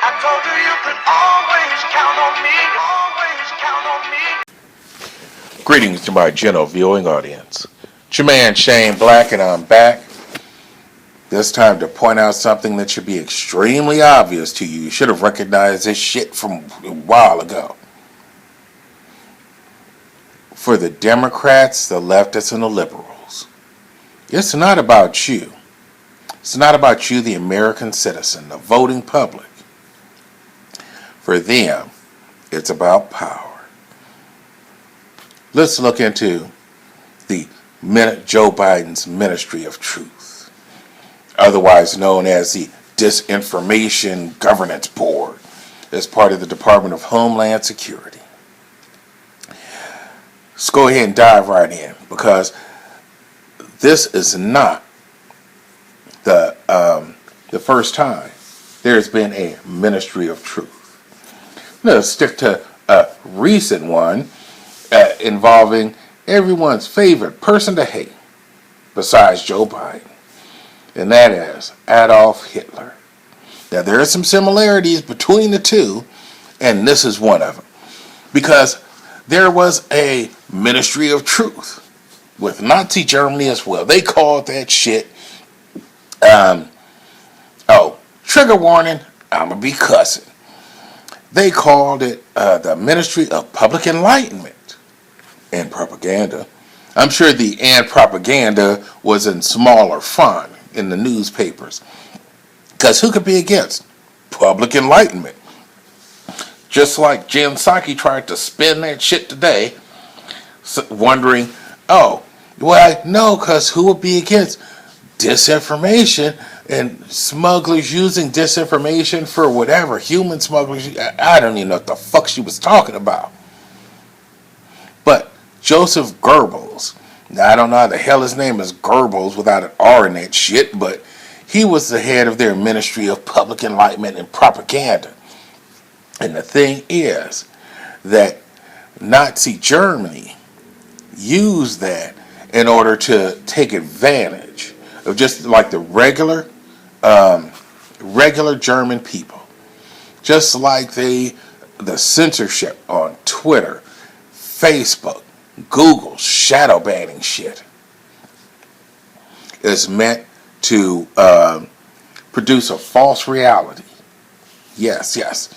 I told you you could always count on me, always count on me. Greetings to my gentle viewing audience. It's your man Shane Black, and I'm back. This time to point out something that should be extremely obvious to you. You should have recognized this shit from a while ago. For the Democrats, the leftists, and the liberals, it's not about you. It's not about you, the American citizen, the voting public. For them, it's about power. Let's look into the Joe Biden's Ministry of Truth, otherwise known as the Disinformation Governance Board, as part of the Department of Homeland Security. Let's go ahead and dive right in, because this is not the first time there's been a Ministry of Truth. Let's stick to a recent one involving everyone's favorite person to hate besides Joe Biden, and that is Adolf Hitler. Now, there are some similarities between the two, and this is one of them, because there was a Ministry of Truth with Nazi Germany as well. They called that shit, trigger warning, I'm going to be cussing. They called it the Ministry of Public Enlightenment and Propaganda. I'm sure the "and propaganda" was in smaller font in the newspapers, because who could be against public enlightenment? Just like Jen Psaki tried to spin that shit today, wondering, no, because who would be against disinformation and smugglers using disinformation for whatever, human smugglers? I don't even know what the fuck she was talking about. But Joseph Goebbels, now I don't know how the hell his name is Goebbels without an R in that shit, but he was the head of their Ministry of Public Enlightenment and Propaganda. And the thing is that Nazi Germany used that in order to take advantage of just like the regular German people. Just like the censorship on Twitter, Facebook, Google, shadow banning shit is meant to produce a false reality. Yes.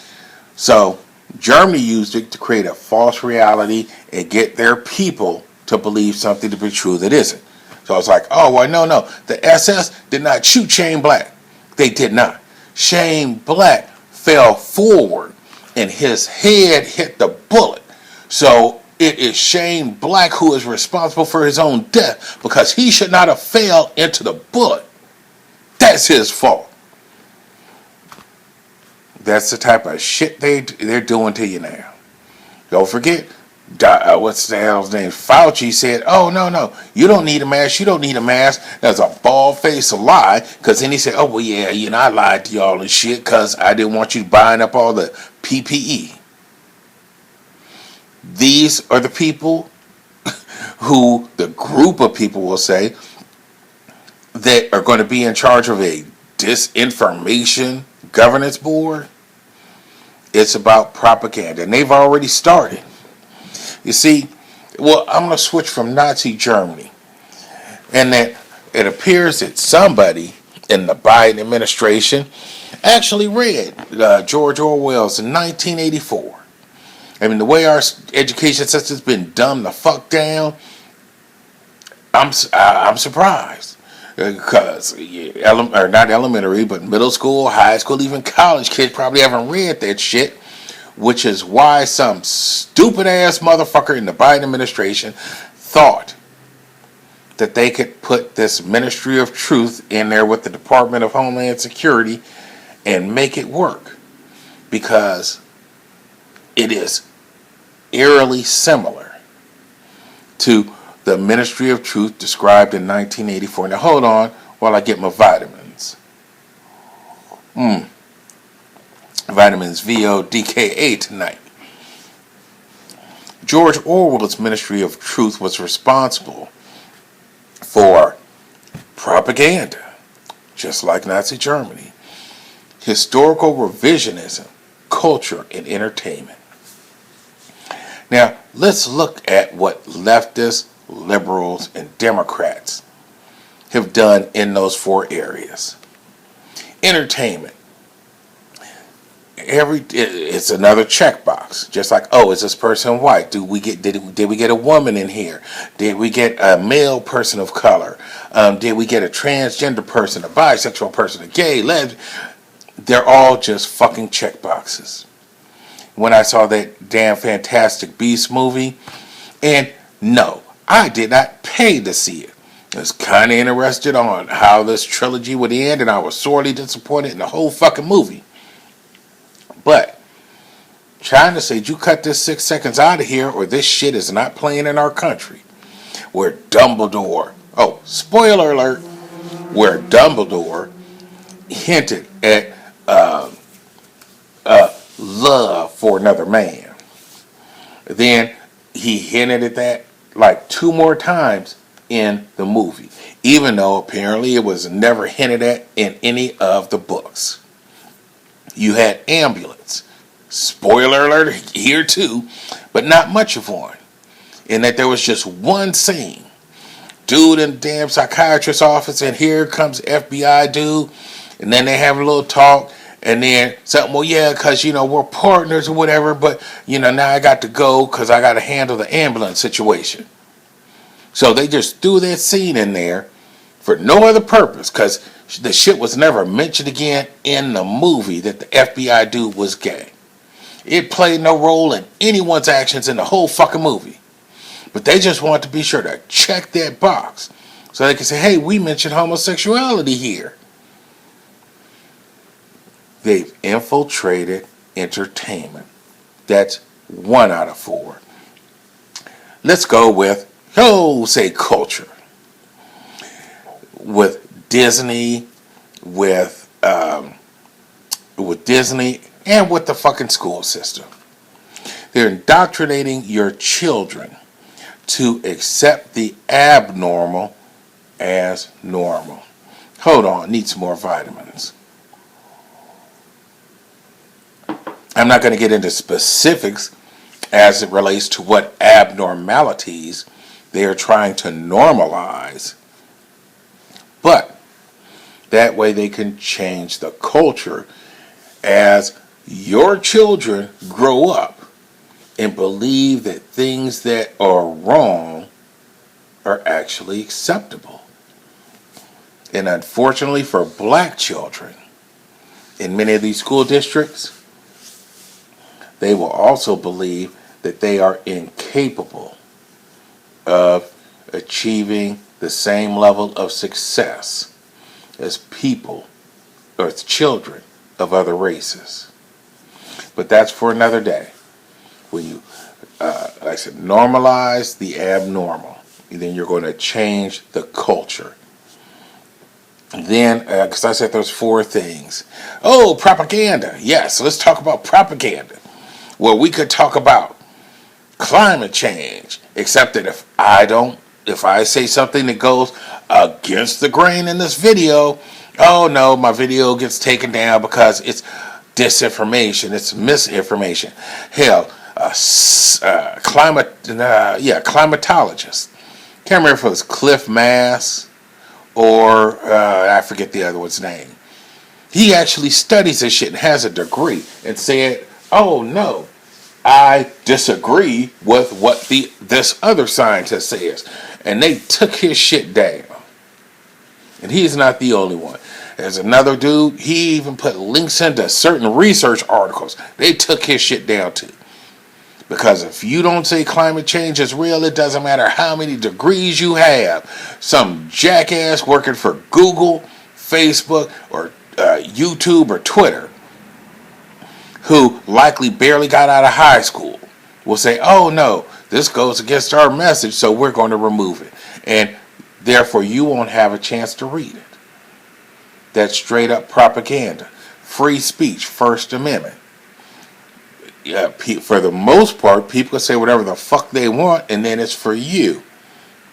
So Germany used it to create a false reality and get their people to believe something to be true that isn't. So it's like, no. The SS did not shoot Shane Black. They did not. Shane Black fell forward and his head hit the bullet. So it is Shane Black who is responsible for his own death, because he should not have fell into the bullet. That's his fault. That's the type of shit they're doing to you now. Don't forget, what's the hell's name? Fauci said, no, you don't need a mask. You don't need a mask. That's a bald-faced lie. Because then he said, I lied to y'all and shit because I didn't want you buying up all the PPE. These are the people who the group of people will say that are going to be in charge of a disinformation governance board. It's about propaganda, and they've already started. You see, I'm going to switch from Nazi Germany, and that it appears that somebody in the Biden administration actually read George Orwell's 1984. I mean, the way our education system's been dumbed the fuck down, I'm surprised. Because not elementary, but middle school, high school, even college kids probably haven't read that shit, which is why some stupid ass motherfucker in the Biden administration thought that they could put this Ministry of Truth in there with the Department of Homeland Security and make it work, because it is eerily similar to the Ministry of Truth described in 1984. Now hold on while I get my vitamins. Vitamins VODKA tonight. George Orwell's Ministry of Truth was responsible for propaganda, just like Nazi Germany. historical revisionism, culture, and entertainment. Now, let's look at what leftists, liberals, and Democrats have done in those four areas. Entertainment. It's another checkbox. Just like, oh, is this person white? Did we get a woman in here? Did we get a male person of color? Did we get a transgender person, a bisexual person, a gay, lesbian? They're all just fucking checkboxes. When I saw that damn Fantastic Beasts movie, and no, I did not pay to see it. I was kind of interested on how this trilogy would end, and I was sorely disappointed in the whole fucking movie. But trying to say, you cut this 6 seconds out of here, or this shit is not playing in our country. Where Dumbledore, oh, spoiler alert, where Dumbledore hinted at love for another man. Then he hinted at that like 2 more times in the movie, even though apparently it was never hinted at in any of the books. You had Ambulance. Spoiler alert here too, but not much of one. In that there was just one scene. Dude in the damn psychiatrist's office, and here comes FBI dude, and then they have a little talk, and then something, well, yeah, because, we're partners or whatever, but, now I got to go because I got to handle the ambulance situation. So they just threw that scene in there for no other purpose, because the shit was never mentioned again in the movie that the FBI dude was gay. It played no role in anyone's actions in the whole fucking movie. But they just want to be sure to check that box so they can say, hey, we mentioned homosexuality here. They've infiltrated entertainment. That's 1 out of 4. Let's go with, say culture. With Disney, with Disney, and with the fucking school system. They're indoctrinating your children to accept the abnormal as normal. Hold on, need some more vitamins. I'm not going to get into specifics as it relates to what abnormalities they are trying to normalize, but that way they can change the culture as your children grow up and believe that things that are wrong are actually acceptable. And unfortunately for black children, in many of these school districts, they will also believe that they are incapable of achieving the same level of success as people or as children of other races. But that's for another day. When you, like I said, normalize the abnormal, then you're going to change the culture. Then, because I said there's 4 things. Oh, propaganda. Yes, let's talk about propaganda. Well, we could talk about climate change, except that if I say something that goes against the grain in this video, oh no, my video gets taken down because it's disinformation, it's misinformation. Hell, climatologist. Can't remember if it was Cliff Mass or I forget the other one's name. He actually studies this shit and has a degree and said, oh no, I disagree with what this other scientist says. And they took his shit down. And he's not the only one. There's another dude, he even put links into certain research articles. They took his shit down too. Because if you don't say climate change is real, it doesn't matter how many degrees you have. Some jackass working for Google, Facebook, or YouTube or Twitter, who likely barely got out of high school, will say, oh no, this goes against our message, so we're going to remove it. And therefore you won't have a chance to read it. That's straight up propaganda. Free speech, First Amendment. Yeah, for the most part, people can say whatever the fuck they want, and then it's for you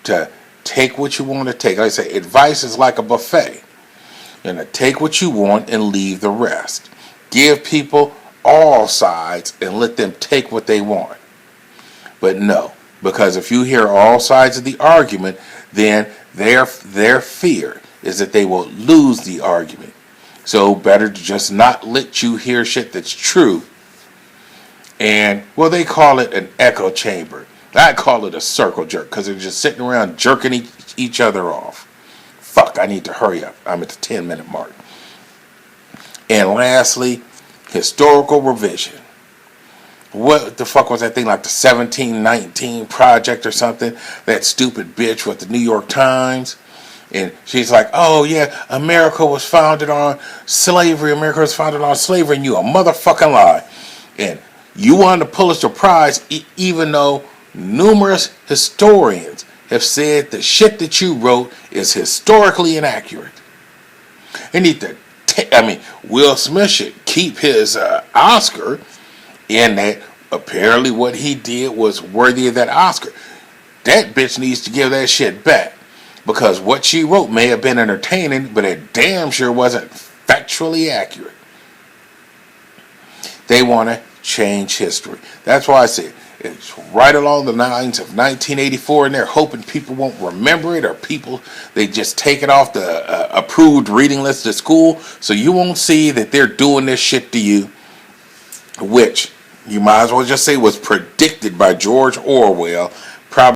to take what you want to take. Like I say, advice is like a buffet. And to take what you want and leave the rest. Give people all sides and let them take what they want. But no, because if you hear all sides of the argument, then their fear is that they will lose the argument. So better to just not let you hear shit that's true. And, well, they call it an echo chamber. I call it a circle jerk because they're just sitting around jerking each other off. Fuck, I need to hurry up. I'm at the 10-minute mark. And lastly, historical revision. What the fuck was that thing, like the 1719 Project or something? That stupid bitch with the New York Times. And she's like, oh yeah, America was founded on slavery. America was founded on slavery, and you a motherfucking lie. And you won the Pulitzer Prize even though numerous historians have said the shit that you wrote is historically inaccurate. They need to, Will Smith should keep his Oscar, in that apparently what he did was worthy of that Oscar. That bitch needs to give that shit back. Because what she wrote may have been entertaining, but it damn sure wasn't factually accurate. They want to change history. That's why I say it's right along the lines of 1984, and they're hoping people won't remember it, or they just take it off the approved reading list at school, so you won't see that they're doing this shit to you, which you might as well just say was predicted by George Orwell, probably